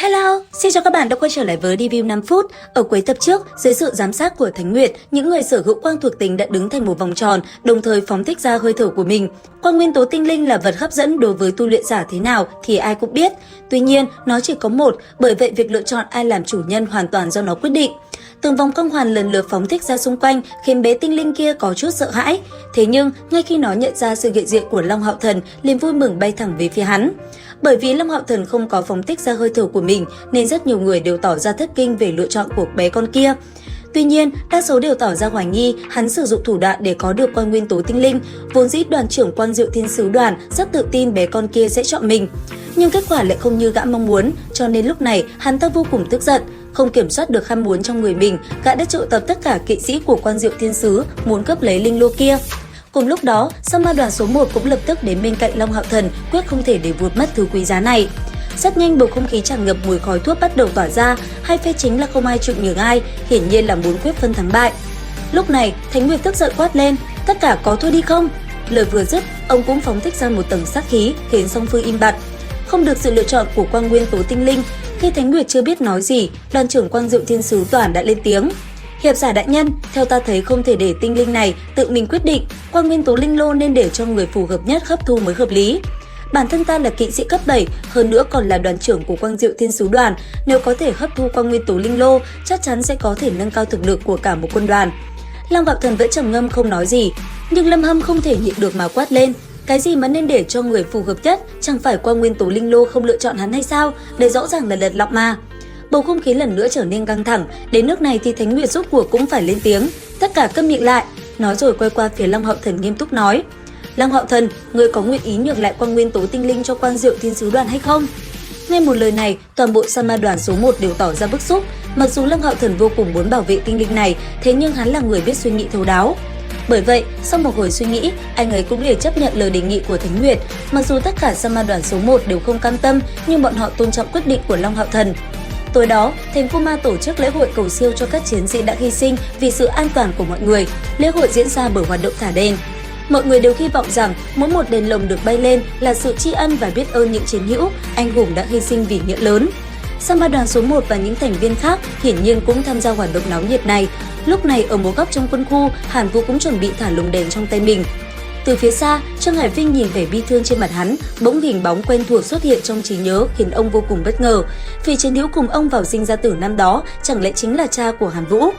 Hello, xin chào các bạn đã quay trở lại với review 5 phút. Ở cuối tập trước, dưới sự giám sát của Thánh Nguyệt, những người sở hữu quang thuộc tính đã đứng thành một vòng tròn, đồng thời phóng thích ra hơi thở của mình. Quang nguyên tố tinh linh là vật hấp dẫn đối với tu luyện giả thế nào thì ai cũng biết. Tuy nhiên, nó chỉ có một, bởi vậy việc lựa chọn ai làm chủ nhân hoàn toàn do nó quyết định. Từng vòng quang hoàn lần lượt phóng thích ra xung quanh khiến bé tinh linh kia có chút sợ hãi. Thế nhưng, ngay khi nó nhận ra sự hiện diện của Long Hạo Thần, liền vui mừng bay thẳng về phía hắn. Bởi vì Long Hạo Thần không có phóng thích ra hơi thở của mình nên rất nhiều người đều tỏ ra thất kinh về lựa chọn của bé con kia. Tuy nhiên, đa số đều tỏ ra hoài nghi hắn sử dụng thủ đoạn để có được quang nguyên tố tinh linh. Vốn dĩ đoàn trưởng Quan Diệu Thiên Sứ đoàn rất tự tin bé con kia sẽ chọn mình. Nhưng kết quả lại không như gã mong muốn, cho nên lúc này hắn ta vô cùng tức giận. Không kiểm soát được ham muốn trong người mình, gã đã triệu tập tất cả kỵ sĩ của Quan Diệu Thiên Sứ muốn cướp lấy linh lô kia. Cùng lúc đó, Sa Ma đoàn số 1 cũng lập tức đến bên cạnh Long Hạo Thần, quyết không thể để vụt mất thứ quý giá này. Rất nhanh bầu không khí tràn ngập mùi khói thuốc bắt đầu tỏa ra, hai phe chính là không ai chịu nhường ai, hiển nhiên là muốn quyết phân thắng bại. Lúc này, Thánh Nguyệt tức giận quát lên, tất cả có thôi đi không? Lời vừa dứt, ông cũng phóng thích ra một tầng sát khí, khiến song phương im bặt. Không được sự lựa chọn của quang nguyên tố tinh linh, khi Thánh Nguyệt chưa biết nói gì, đoàn trưởng Quang Diệu Thiên Sứ đoàn đã lên tiếng. Hiệp giả đại nhân, theo ta thấy không thể để tinh linh này tự mình quyết định, quang nguyên tố linh lô nên để cho người phù hợp nhất hấp thu mới hợp lý. Bản thân ta là kỵ sĩ cấp 7, hơn nữa còn là đoàn trưởng của Quang Diệu Thiên Sứ đoàn, nếu có thể hấp thu quang nguyên tố linh lô, chắc chắn sẽ có thể nâng cao thực lực của cả một quân đoàn. Long Hạo Thần vẫn trầm ngâm không nói gì, nhưng Lâm Hâm không thể nhịn được mà quát lên. Cái gì mà nên để cho người phù hợp nhất, chẳng phải quang nguyên tố linh lô không lựa chọn hắn hay sao? Đây rõ ràng là lật lọng mà. Bầu không khí lần nữa trở nên căng thẳng, đến nước này thì Thánh Nguyệt rốt cuộc cũng phải lên tiếng. Tất cả câm miệng lại, nói rồi quay qua phía Long Hạo Thần nghiêm túc nói. Long Hạo Thần, ngươi có nguyện ý nhường lại quang nguyên tố tinh linh cho Quan Diệu Thiên Sứ đoàn hay không? Nghe một lời này, toàn bộ Sa Ma đoàn số 1 đều tỏ ra bức xúc. Mặc dù Long Hạo Thần vô cùng muốn bảo vệ tinh linh này, thế nhưng hắn là người biết suy nghĩ thấu đáo. Bởi vậy, sau một hồi suy nghĩ, anh ấy cũng liền chấp nhận lời đề nghị của Thánh Nguyệt. Mặc dù tất cả Sa Ma đoàn số 1 đều không cam tâm, nhưng bọn họ tôn trọng quyết định của Long Hạo Thần. Tối đó, thành Khu Ma tổ chức lễ hội cầu siêu cho các chiến sĩ đã hy sinh vì sự an toàn của mọi người. Lễ hội diễn ra bởi hoạt động thả đèn. Mọi người đều hy vọng rằng mỗi một đèn lồng được bay lên là sự tri ân và biết ơn những chiến hữu, anh hùng đã hy sinh vì nghĩa lớn. Sa Ma đoàn số 1 và những thành viên khác hiển nhiên cũng tham gia hoạt động náo nhiệt này. Lúc này ở một góc trong quân khu, Hàn Vũ cũng chuẩn bị thả lồng đèn trong tay mình. Từ phía xa, Trương Hải Vinh nhìn vẻ bi thương trên mặt hắn, bỗng hình bóng quen thuộc xuất hiện trong trí nhớ khiến ông vô cùng bất ngờ. Vì chiến hữu cùng ông vào sinh ra tử năm đó, chẳng lẽ chính là cha của Hàn Vũ?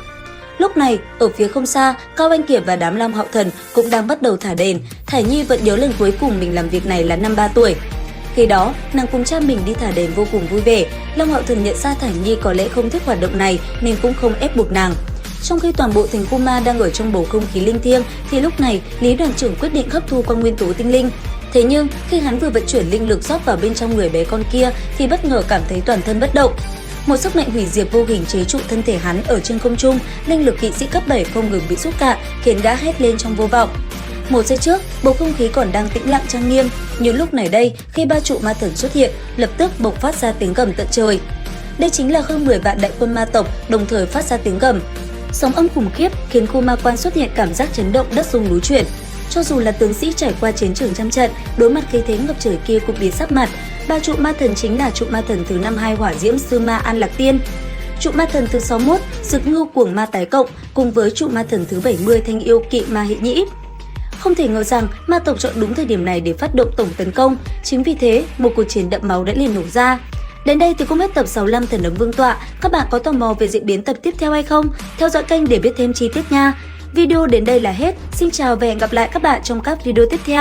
Lúc này, ở phía không xa, Cao Anh Kiệt và đám Long Hạo Thần cũng đang bắt đầu thả đèn. Thải Nhi vẫn nhớ lần cuối cùng mình làm việc này là năm 3 tuổi. Khi đó, nàng cùng cha mình đi thả đèn vô cùng vui vẻ. Long Hạo Thần nhận ra Thải Nhi có lẽ không thích hoạt động này nên cũng không ép buộc nàng. Trong khi toàn bộ thành Khu Ma đang ở trong bầu không khí linh thiêng, thì lúc này Lý đoàn trưởng quyết định hấp thu quang nguyên tố tinh linh. Thế nhưng khi hắn vừa vận chuyển linh lực rót vào bên trong người bé con kia thì bất ngờ cảm thấy toàn thân bất động. Một sức mạnh hủy diệt vô hình chế trụ thân thể hắn ở trên không trung, linh lực kỵ sĩ cấp 7 không ngừng bị xúc cạn, khiến gã hét lên trong vô vọng. Một giây trước, bầu không khí còn đang tĩnh lặng trang nghiêm, nhưng lúc này đây, khi ba trụ ma thần xuất hiện, lập tức bộc phát ra tiếng gầm tận trời. Đây chính là hơn 10 vạn đại quân ma tộc đồng thời phát ra tiếng gầm. Sóng âm khủng khiếp khiến khu ma quan xuất hiện cảm giác chấn động, đất rung núi chuyển. Cho dù là tướng sĩ trải qua chiến trường trăm trận, đối mặt khí thế ngập trời kia cũng biến sắc mặt. Ba trụ ma thần chính là trụ ma thần thứ 52 Hỏa Diễm Sư Ma An Lạc Tiên, trụ ma thần thứ 61 Dực Ngưu Cuồng Ma Tái Cộng cùng với trụ ma thần thứ 70 Thanh Yêu Kỵ Ma Hệ Nhĩ. Không thể ngờ rằng ma tộc chọn đúng thời điểm này để phát động tổng tấn công, chính vì thế một cuộc chiến đẫm máu đã liền nổ ra. Đến đây thì cũng hết tập 65 Thần Ấm Vương tọa. Các bạn có tò mò về diễn biến tập tiếp theo hay không? Theo dõi kênh để biết thêm chi tiết nha. Video đến đây là hết. Xin chào và hẹn gặp lại các bạn trong các video tiếp theo.